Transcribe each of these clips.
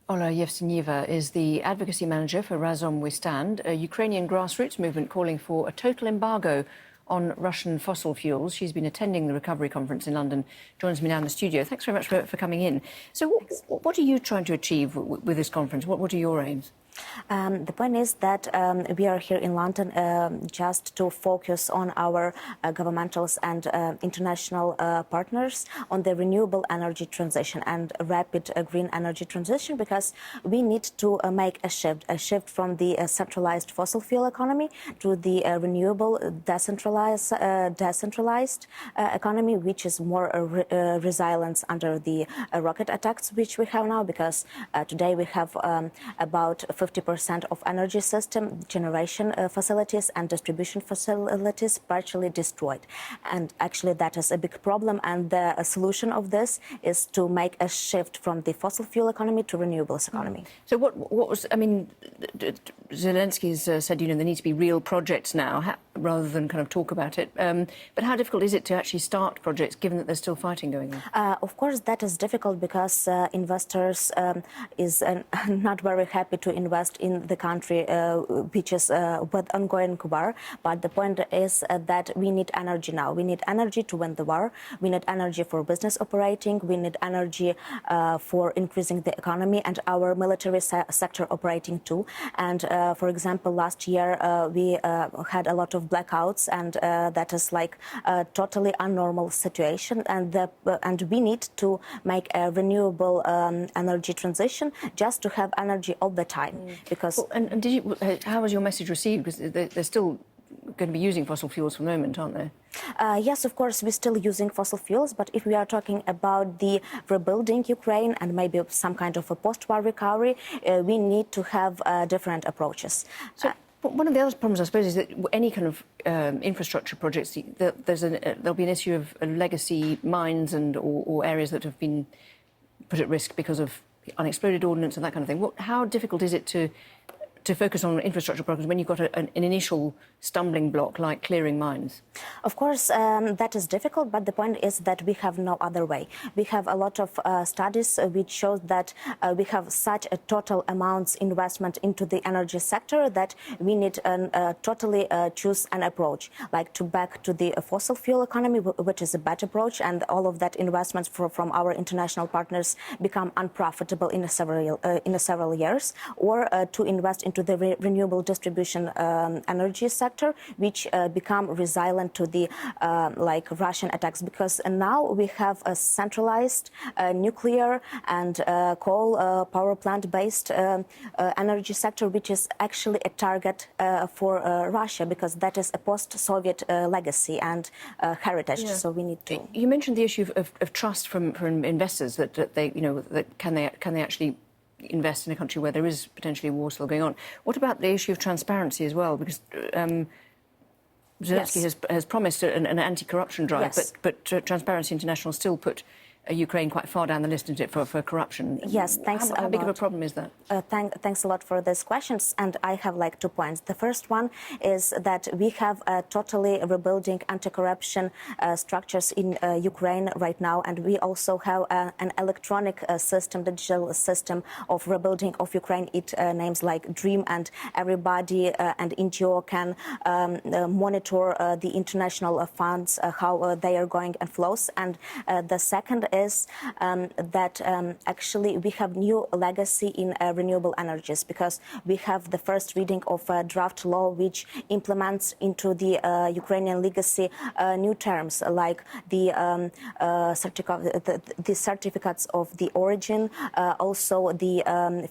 Olga Yevstihnieieva is the advocacy manager for Razom We Stand, a Ukrainian grassroots movement calling for a total embargo on Russian fossil fuels. She's been attending the recovery conference in London, joins me now in the studio. Thanks very much for coming in. So what are you trying to achieve with this conference? What are your aims? The point is that we are here in London just to focus on our governmentals and international partners on the renewable energy transition and rapid green energy transition, because we need to make a shift from the centralized fossil fuel economy to the renewable, decentralized economy, which is more resilient under the rocket attacks which we have now, because today we have about 50% of energy system, generation facilities and distribution facilities partially destroyed. And actually that is a big problem, and the solution of this is to make a shift from the fossil fuel economy to renewables economy. So what was, I mean, Zelensky's said, you know, there need to be real projects now, rather than kind of talk about it. But how difficult is it to actually start projects, given that there's still fighting going on? Of course, that is difficult because investors is not very happy to invest in the country which is with ongoing war. But the point is that we need energy now. We need energy to win the war. We need energy for business operating. We need energy for increasing the economy and our military sector operating too. And for example, last year we had a lot of blackouts, and that is like a totally unnormal situation. And we need to make a renewable energy transition just to have energy all the time. Because and did you? How was your message received? Because they're still going to be using fossil fuels for the moment, aren't they? Yes, of course, we're still using fossil fuels, but if we are talking about the rebuilding Ukraine and maybe some kind of a post-war recovery, we need to have different approaches. So one of the other problems, I suppose, is that any kind of infrastructure projects, there'll be an issue of legacy mines or areas that have been put at risk because of unexploded ordnance and that kind of thing. How difficult is it to focus on infrastructure programs when you've got an initial stumbling block like clearing mines? Of course, that is difficult, but the point is that we have no other way. We have a lot of studies which show that we have such a total amounts investment into the energy sector that we need totally choose an approach, like to back to the fossil fuel economy, which is a bad approach, and all of that investments from our international partners become unprofitable in several years, or to invest into the renewable distribution energy sector, which become resilient to the like Russian attacks, because now we have a centralized nuclear and coal power plant based energy sector, which is actually a target for Russia, because that is a post-Soviet legacy and heritage. Yeah. So we need to. You mentioned the issue of trust from investors, that they, you know, that can they actually invest in a country where there is potentially a war still going on. What about the issue of transparency as well? Because Zelensky has promised an anti-corruption drive, but Transparency International still put Ukraine quite far down the list, isn't it, for corruption? Yes, thanks. How big of a problem is that? Thanks a lot for these questions, and I have like 2 points. The first one is that we have totally rebuilding anti-corruption structures in Ukraine right now, and we also have an electronic system, digital system of rebuilding of Ukraine. It names like Dream, and everybody and NGO can monitor the international funds, how they are going and flows. And the second is that actually we have new legacy in renewable energies, because we have the first reading of a draft law which implements into the Ukrainian legacy new terms like the certificates of the origin, also the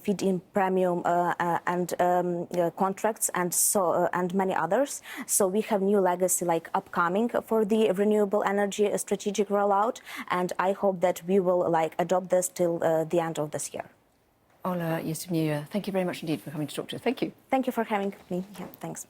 feed-in premium and contracts, and many others. So we have new legacy like upcoming for the renewable energy strategic rollout, and I hope that we will like adopt this till the end of this year. Olga Yevstihnieieva, thank you very much indeed for coming to talk to us. Thank you. Thank you for having me. Yeah, thanks.